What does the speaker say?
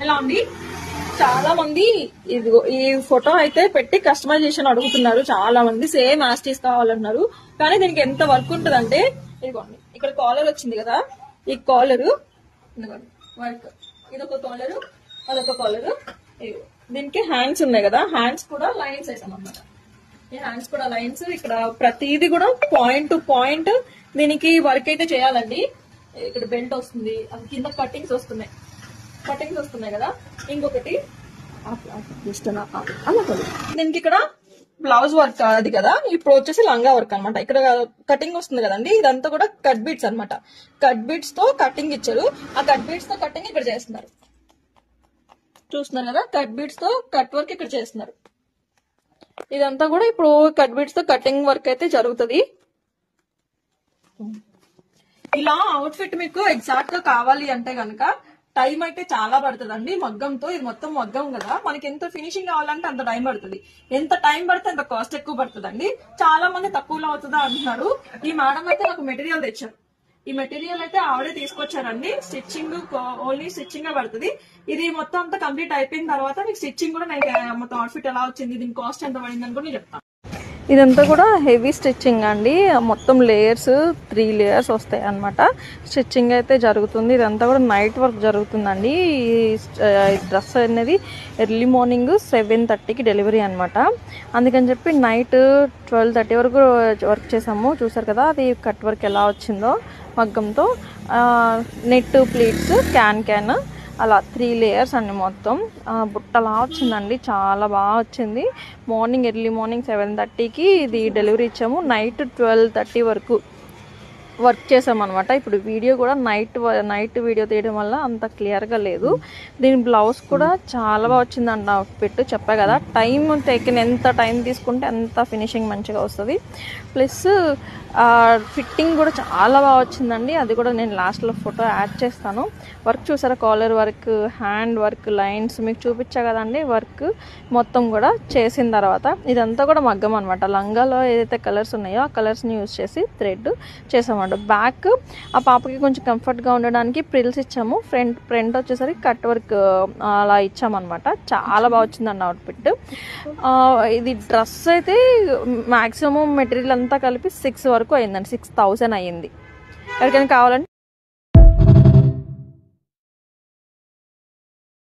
ఎలా ఉంది? చాలా మంది ఇదిగో ఈ ఫోటో అయితే పెట్టి కస్టమైజేషన్ అడుగుతున్నారు. చాలా మంది సేమ్ యాస్టీస్ కావాలన్నారు. కానీ దీనికి ఎంత వర్క్ ఉంటదంటే ఇదిగోండి, ఇక్కడ కాలర్ వచ్చింది కదా, ఈ కాలరు వర్క్, ఇదొక కాలరు, అదొక కాలరు. దీనికి హ్యాండ్స్ ఉన్నాయి కదా, హ్యాండ్స్ కూడా లైన్స్ వేసాం అన్నమాట. ఈ హ్యాండ్స్ కూడా లైన్స్, ఇక్కడ ప్రతిదీ కూడా పాయింట్ టు పాయింట్ దీనికి వర్క్ అయితే చేయాలండి. ఇక్కడ బెల్ట్ వస్తుంది, అది కింద కటింగ్స్ వస్తున్నాయి కదా. ఇంకొకటి దీనికి ఇక్కడ బ్లౌజ్ వర్క్ అది కదా, ఇప్పుడు వచ్చేసి లంగా వర్క్ అనమాట. ఇక్కడ కటింగ్ వస్తుంది కదండి, ఇదంతా కూడా కట్ బీట్స్ అనమాట. కట్ బీట్స్ తో కటింగ్ ఇచ్చారు, ఆ కట్ బీట్స్ తో కటింగ్ ఇక్కడ చేస్తున్నారు. చూస్తున్నారు కదా, కట్ బీట్స్ తో కట్ వర్క్ ఇక్కడ చేస్తున్నారు. ఇదంతా కూడా ఇప్పుడు కట్ బీట్స్ తో కటింగ్ వర్క్ అయితే జరుగుతుంది. ఇలా అవుట్ఫిట్ మీకు ఎగ్జాక్ట్ గా కావాలి అంటే గనక టైం అయితే చాలా పడుతుందండి. మగ్గంతో ఇది మొత్తం మగ్గం కదా, మనకి ఎంత ఫినిషింగ్ కావాలంటే అంత టైం పడుతుంది. ఎంత టైం పడితే అంత కాస్ట్ ఎక్కువ పడుతుందండి. చాలా మంది తక్కువలో అవుతుందా అంటున్నారు. ఈ మేడం అయితే నాకు మెటీరియల్ తెచ్చారు. ఈ మెటీరియల్ అయితే ఆవిడే తీసుకొచ్చారండి. స్టిచ్చింగ్ ఓన్లీ స్టిచ్చింగ్ పడుతుంది. ఇది మొత్తం అంతా కంప్లీట్ అయిపోయిన తర్వాత మీకు స్టిచ్చింగ్ కూడా నేను మొత్తం అవుట్ఫిట్ ఎలా వచ్చింది, దీని కాస్ట్ ఎంత పడిందని కూడా నేను చెప్తాను. ఇదంతా కూడా హెవీ స్టిచ్చింగ్ అండి. మొత్తం లేయర్స్ 3 లేయర్స్ వస్తాయి అన్నమాట. స్టిచ్చింగ్ అయితే జరుగుతుంది. ఇదంతా కూడా నైట్ వర్క్ జరుగుతుందండి. ఈ డ్రెస్ అనేది ఎర్లీ మార్నింగ్ 7:30కి డెలివరీ అనమాట. అందుకని చెప్పి నైట్ 12:30 వరకు వర్క్ చేసాము. చూసారు కదా, అది కట్ వర్క్ ఎలా వచ్చిందో మగ్గంతో. నెట్ ప్లీట్స్, క్యాన్ అలా 3 లేయర్స్ అండి. మొత్తం బుట్టలా వచ్చిందండి, చాలా బాగా వచ్చింది. ఎర్లీ మార్నింగ్ 7:30కి ఇది డెలివరీ ఇచ్చాము. నైట్ 12:30 వరకు వర్క్ చేసామన్నమాట. ఇప్పుడు వీడియో కూడా నైట్ వీడియో తీయడం వల్ల అంత క్లియర్గా లేదు. దీని బ్లౌజ్ కూడా చాలా బాగా వచ్చిందండి. అవుట్ఫిట్ చెప్పా కదా, ఎంత టైం తీసుకుంటే అంత ఫినిషింగ్ మంచిగా వస్తుంది. ప్లస్ ఫిట్టింగ్ కూడా చాలా బాగా వచ్చిందండి. అది కూడా నేను లాస్ట్లో ఫోటో యాడ్ చేస్తాను. వర్క్ చూసారా, collar work, hand work, lines మీకు చూపించా కదండి. వర్క్ మొత్తం కూడా చేసిన తర్వాత ఇదంతా కూడా మగ్గం అనమాట. లంగాలో ఏదైతే కలర్స్ ఉన్నాయో ఆ కలర్స్ని యూజ్ చేసి థ్రెడ్ చేసామంట. బ్యాక్ ఆ పాపకి కొంచెం కంఫర్ట్గా ఉండడానికి ప్రిల్స్ ఇచ్చాము. ఫ్రంట్ వచ్చేసరికి కట్ వర్క్ అలా ఇచ్చామన్నమాట. చాలా బాగా వచ్చిందండి అవుట్ఫిట్. ఇది డ్రెస్ అయితే మ్యాక్సిమం మెటీరియల్ అంతా కలిపి 6 వరకు అయిందండి. 6,000 అయ్యింది. ఎవరికైనా కావాలంటే